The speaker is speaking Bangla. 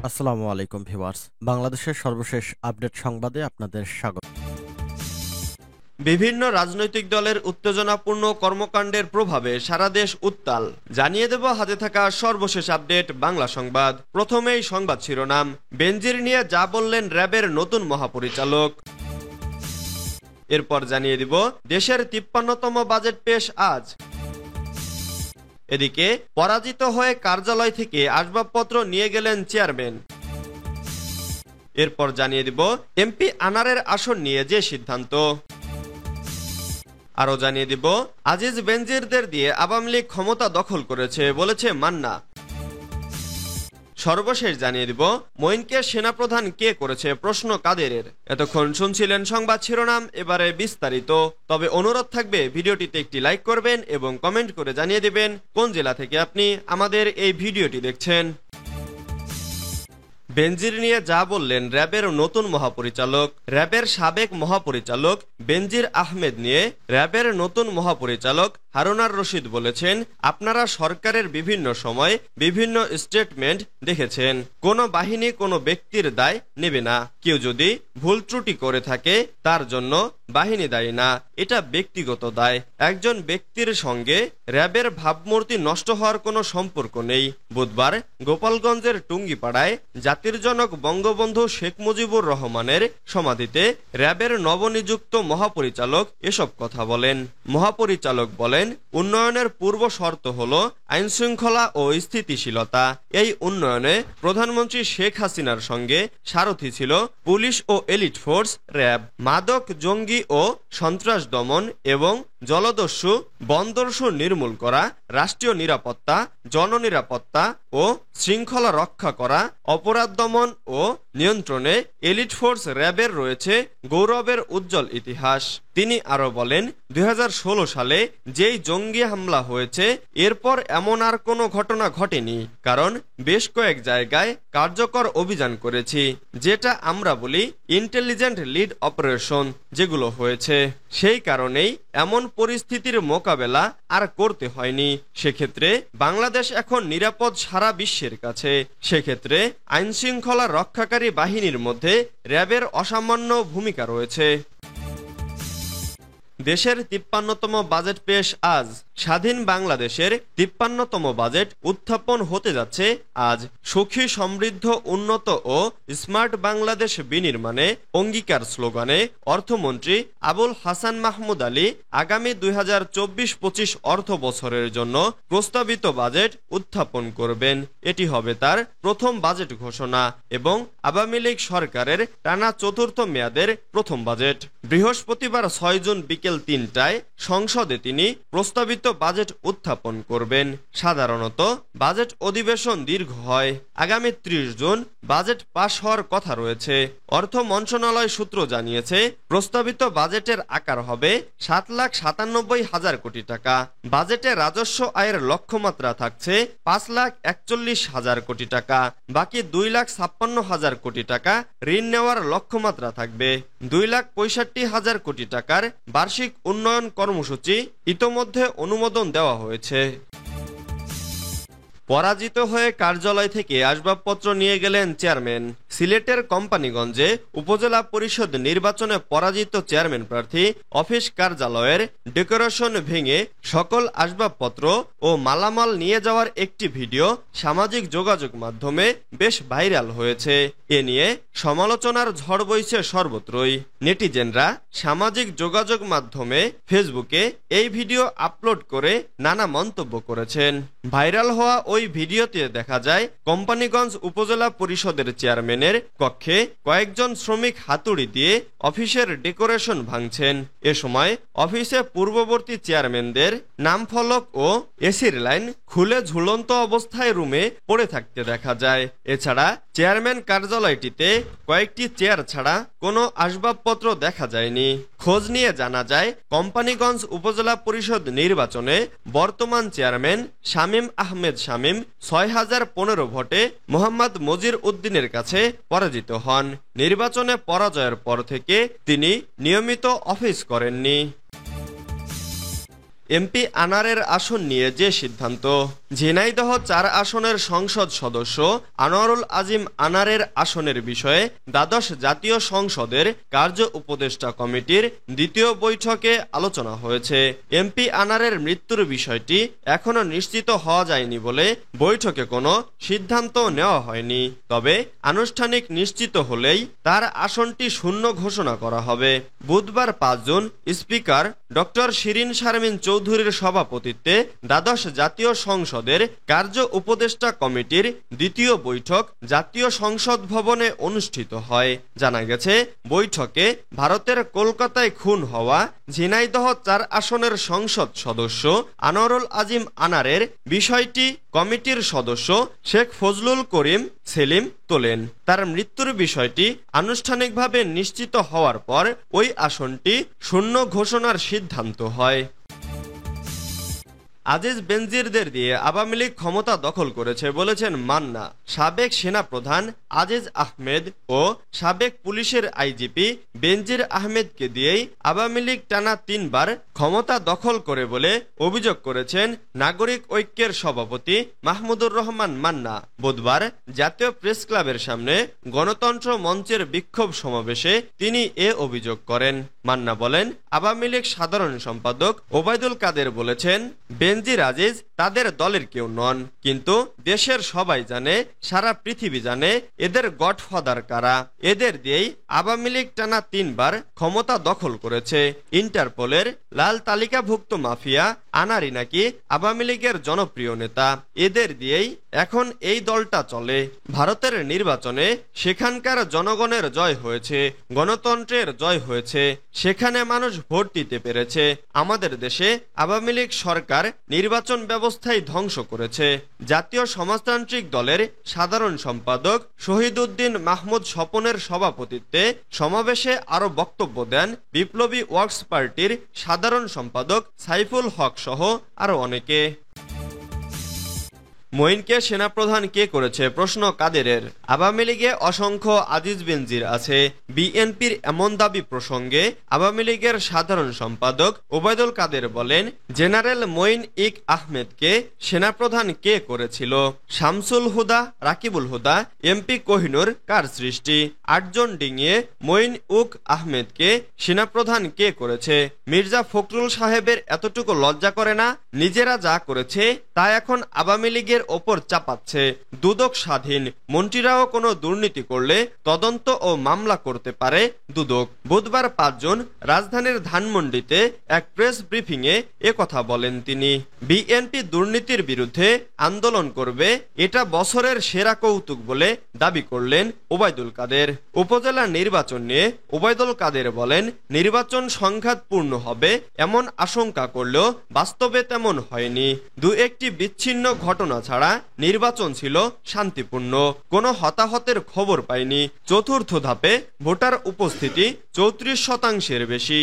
আসসালামু আলাইকুম ভিউয়ার্স, বাংলাদেশের সর্বশেষ আপডেট সংবাদে আপনাদের স্বাগত। বিভিন্ন রাজনৈতিক দলের উত্তেজনাপূর্ণ কর্মকাণ্ডের প্রভাবে সারা দেশ উত্তাল। জানিয়ে দেব হাতে থাকা সর্বশেষ আপডেট বাংলা সংবাদ। প্রথমেই সংবাদ শিরোনাম। বেনজির নিয়ে যা বললেন র্যাবের নতুন মহাপরিচালক। এরপর জানিয়ে দিব দেশের ৫৩তম বাজেট পেশ আজ। এদিকে পরাজিত হয়ে কার্যালয় থেকে আসবাবপত্র নিয়ে গেলেন চেয়ারম্যান। এরপর জানিয়ে দিব এমপি আনারের আসন নিয়ে যে সিদ্ধান্ত। আরো জানিয়ে দিব আজিজ বেনজিরদের দিয়ে আওয়ামী লীগ ক্ষমতা দখল করেছে বলেছে মান্না। সর্বশেষ জানিয়ে দিব মঈনকে সেনাপ্রধান কে করেছে প্রশ্ন কাদেরের। এতক্ষণ শুনছিলেন সংবাদ শিরোনাম, এবারে বিস্তারিত। তবে অনুরোধ থাকবে ভিডিওটিতে একটি লাইক করবেন এবং কমেন্ট করে জানিয়ে দিবেন কোন জেলা থেকে আপনি আমাদের এই ভিডিওটি দেখছেন। বেনজির নিয়ে যা বললেন র্যাবের নতুন মহাপরিচালক। র্যাবের সাবেক মহাপরিচালক বেনজির আহমেদ নিয়ে র্যাবের নতুন মহাপরিচালক হারুনার রশিদ বলেছেন, আপনারা সরকারের বিভিন্ন সময় বিভিন্ন স্টেটমেন্ট দেখেছেন। কোনো বাহিনী কোনো ব্যক্তির দায় নেবে না। কেউ যদি ভুল ত্রুটি করে থাকে তার জন্য বাহিনী দায়ী না, এটা ব্যক্তিগত দায়। একজন ব্যক্তির সঙ্গে র্যাবের ভাবমূর্তি নষ্ট হওয়ার কোনো সম্পর্ক নেই। বুধবার গোপালগঞ্জের টুঙ্গিপাড়ায় জাতির জনক বঙ্গবন্ধু শেখ মুজিবুর রহমানের সমাধিতে র্যাবের নবনিযুক্ত মহাপরিচালক এসব কথা বলেন। মহাপরিচালক বলেন, উন্নয়নের পূর্ব শর্ত হল আইন শৃঙ্খলা ও স্থিতিশীলতা। এই উন্নয়নে প্রধানমন্ত্রী শেখ হাসিনার সঙ্গে সারথি ছিল পুলিশ ও এলিট ফোর্স র্যাব। মাদক, জঙ্গি ও সন্ত্রাস দমন এবং জলদস্যু বনদস্যু নির্মূল করা, রাষ্ট্রীয় নিরাপত্তা, জননিরাপত্তা ও শৃঙ্খলা রক্ষা করা, অপরাধ দমন ও নিয়ন্ত্রণে এলিট ফোর্স র্যাবের রয়েছে গৌরবের উজ্জ্বল ইতিহাস। তিনি আরো বলেন, ২০১৬ সালে যেই জঙ্গি হামলা হয়েছে এরপর এমন আর কোনো ঘটনা ঘটেনি, কারণ বেশ কয়েক জায়গায় কার্যকর অভিযান করেছি, যেটা আমরা বলি ইন্টেলিজেন্ট লিড অপারেশন, যেগুলো হয়েছে। সেই কারণেই এমন পরিস্থিতির মোকাবেলা আর করতে হয়নি। সেক্ষেত্রে বাংলাদেশ এখন নিরাপদ সারা বিশ্বের কাছে। সেক্ষেত্রে আইন শৃঙ্খলা রক্ষাকারী বাহিনীর মধ্যে র্যাবের অসামান্য ভূমিকা রয়েছে। দেশের ৫৩তম বাজেট পেশ আজ। স্বাধীন বাংলাদেশের ৫৩তম বাজেট উত্থাপন হতে যাচ্ছে আজ। সুখী, সমৃদ্ধ, উন্নত ও স্মার্ট বাংলাদেশ বিনির্মাণে অঙ্গীকার স্লোগানে অর্থমন্ত্রী আবুল হাসান মাহমুদ আলী আগামী ২০২৪-২৫ অর্থ বছরের জন্য প্রস্তাবিত বাজেট উত্থাপন করবেন। এটি হবে তার প্রথম বাজেট ঘোষণা এবং আওয়ামী লীগ সরকারের টানা চতুর্থ মেয়াদের প্রথম বাজেট। বৃহস্পতিবার ৬ জুন বিকেল ৩টায় সংসদে তিনি প্রস্তাবিত বাজেট উত্থাপন করবেন। সাধারণত বাজেট অধিবেশন দীর্ঘ হয়। আগামী ৩০ জুন বাজেট পাশ হওয়ার কথা রয়েছে। অর্থ মন্ত্রণালয় সূত্র জানিয়েছে, প্রস্তাবিত বাজেটের আকার হবে ৭,৯৭,০০০ কোটি টাকা। বাজেটে রাজস্ব আয়ের লক্ষ্যমাত্রা থাকছে ৫,৪১,০০০ কোটি টাকা। বাকি ২,৫৬,০০০ কোটি টাকা ঋণ নেওয়ার লক্ষ্যমাত্রা থাকবে। ২,৬৫,০০০ কোটি টাকার বার্ষিক উন্নয়ন কর্মসূচি ইতোমধ্যে অনুমোদন দেওয়া হয়েছে। পরাজিত হয়ে কার্যালয় থেকে আসবাবপত্র নিয়ে গেলেন চেয়ারম্যান। সিলেটের কোম্পানীগঞ্জে উপজেলা পরিষদ নির্বাচনে পরাজিত চেয়ারম্যান প্রার্থী অফিস কার্যালয়ের ডেকোরেশন ভেঙে সকল আসবাবপত্র ও মালামাল নিয়ে যাওয়ার একটি ভিডিও সামাজিক যোগাযোগ মাধ্যমে বেশ ভাইরাল হয়েছে। এ নিয়ে সমালোচনার ঝড় বইছে সর্বত্রই। নেটিজেনরা সামাজিক যোগাযোগ মাধ্যমে ফেসবুকে এই ভিডিও আপলোড করে নানা মন্তব্য করেছেন। ভাইরাল হওয়া ওই ভিডিওতে দেখা যায় কোম্পানীগঞ্জ উপজেলা পরিষদের চেয়ারম্যানের কক্ষে কয়েকজন শ্রমিক হাতুড়ি দিয়ে অফিসের ডেকোরেশন ভাঙছেন। এ সময় অফিসে পূর্ববর্তী চেয়ারম্যানদের নামফলক ও এসির লাইন খুলে ঝুলন্ত অবস্থায় রুমে পড়ে থাকতে দেখা যায়। এছাড়া চেয়ারম্যান কার্যালয়টিতে কয়েকটি চেয়ার ছাড়া কোনো আসবাবপত্র দেখা যায়নি। খোঁজ নিয়ে জানা যায়, কোম্পানীগঞ্জ উপজেলা পরিষদ নির্বাচনে বর্তমান চেয়ারম্যান শামীম আহমেদ শামীম ৬,০১৫ ভোটে মোহাম্মদ মজির উদ্দিনের কাছে পরাজিত হন। নির্বাচনে পরাজয়ের পর থেকে তিনি নিয়মিত অফিস করেননি। এমপি আনারের আসন নিয়ে যে সিদ্ধান্ত। ঝিনাইদহ ৪ আসনের সংসদ সদস্য আনোয়ারুল আজিম আনারের আসনের বিষয়ে দ্বাদশ জাতীয় সংসদের কার্য উপদেষ্টা কমিটির দ্বিতীয় বৈঠকে আলোচনা হয়েছে। এমপি আনারের মৃত্যুর বিষয়টি এখনো নিশ্চিত হওয়া যায়নি বলে বৈঠকে কোনো সিদ্ধান্ত নেওয়া হয়নি। তবে আনুষ্ঠানিক নিশ্চিত হলেই তার আসনটি শূন্য ঘোষণা করা হবে। বুধবার ৫ June speaker doctor Shirin Sharmin চৌধুরীর সভাপতিত্বে দ্বাদশ জাতীয় সংসদের কার্য উপদেষ্টা কমিটির দ্বিতীয় বৈঠক জাতীয় সংসদ ভবনে অনুষ্ঠিত হয়। জানা গেছে, বৈঠকে ভারতের কলকাতায় খুন হওয়া ঝিনাইদহ ৪ আসনের সংসদ সদস্য আনোয়ারুল আজিম আনারের বিষয়টি কমিটির সদস্য শেখ ফজলুল করিম সেলিম তোলেন। তার মৃত্যুর বিষয়টি আনুষ্ঠানিকভাবে নিশ্চিত হওয়ার পর ওই আসনটি শূন্য ঘোষণার সিদ্ধান্ত হয়। আজিজ বেনজিরদের দিয়ে আওয়ামী লীগ ক্ষমতা দখল করেছে বলেছেন মান্না। সাবেক সেনাপ্রধান আজিজ আহমেদ ও সাবেক পুলিশের আইজিপি বেনজির আহমেদকে দিয়েই আওয়ামী লীগ টানা ৩ বার ক্ষমতা দখল করে বলে অভিযোগ করেছেন নাগরিক ঐক্যের সভাপতি মাহমুদুর রহমান মান্না। বুধবার জাতীয় প্রেস ক্লাবের সামনে গণতন্ত্র মঞ্চের বিক্ষোভ সমাবেশে তিনি এ অভিযোগ করেন। মান্না বলেন, আওয়ামী লীগ সাধারণ সম্পাদক ওবায়দুল কাদের বলেছেন বেনজির আজিজ তাদের দলের কেউ নন, কিন্তু দেশের সবাই জানে, সারা পৃথিবী জানে এদের গডফাদার কারা। এদের দিয়েই আওয়ামী লীগ টানা ৩ বার ক্ষমতা দখল করেছে। ইন্টারপোলের লাল তালিকাভুক্ত মাফিয়া আনারি নাকি আওয়ামী লীগের জনপ্রিয় নেতা। এদের দিয়েই এখন এই দলটা চলে। ভারতের নির্বাচনে সেখানকার জনগণের জয় হয়েছে, গণতন্ত্রের জয় হয়েছে, সেখানে মানুষ ভোট দিতে পেরেছে। আমাদের দেশে আওয়ামী লীগ সরকার নির্বাচন ব্যবস্থাই ধ্বংস করেছে। জাতীয় সমাজতান্ত্রিক দলের সাধারণ সম্পাদক শহীদউদ্দিন মাহমুদ স্বপনের সভাপতিত্বে সমাবেশে আরো বক্তব্য দেন বিপ্লবী ওয়ার্কস পার্টির সাধারণ সম্পাদক সাইফুল হক সহ আরো অনেকে। মঈনকে সেনাপ্রধান কে করেছে প্রশ্ন কাদেরের। আওয়ামী লীগে অসংখ্য আজিজ বেনজির আছে। বিএনপির এমন দাবি প্রসঙ্গে আওয়ামী লীগের সাধারণ সম্পাদক ওবায়দুল কাদের বলেন, জেনারেল মঈন ইক আহমেদকে সেনাপ্রধান কে করেছিল? শামসুল হুদা, রাকিবুল হুদা, এমপি কোহিনুর কার সৃষ্টি? ৮ জন ডিঙিয়ে মঈন উক আহমেদকে সেনাপ্রধান কে করেছে? মির্জা ফখরুল সাহেবের এতটুকু লজ্জা করে না? নিজেরা যা করেছে তা এখন আওয়ামী লীগের ওপর চাপাচ্ছে। দুদক স্বাধীন, মন্ত্রীরাও কোনো দুর্নীতি করলে তদন্ত ও মামলা করতে পারে দুদক। বুধবার ৫ জুন রাজধানীর ধানমন্ডিতে এক প্রেস ব্রিফিংয়ে একথা বলেন তিনি। বিএনপি দুর্নীতির বিরুদ্ধে আন্দোলন করবে, এটা বছরের সেরা কৌতুক বলে দাবি করলেন ওবায়দুল কাদের। উপজেলা নির্বাচন নিয়ে ওবায়দুল কাদের বলেন, নির্বাচন সংঘাতপূর্ণ হবে এমন আশঙ্কা করলেও বাস্তবে তেমন হয়নি। দু একটি বিচ্ছিন্ন ঘটনা ছাড়া নির্বাচন ছিল শান্তিপূর্ণ, কোনো হতাহতের খবর পাইনি। চতুর্থ ধাপে ভোটার উপস্থিতি ৩৪% বেশি।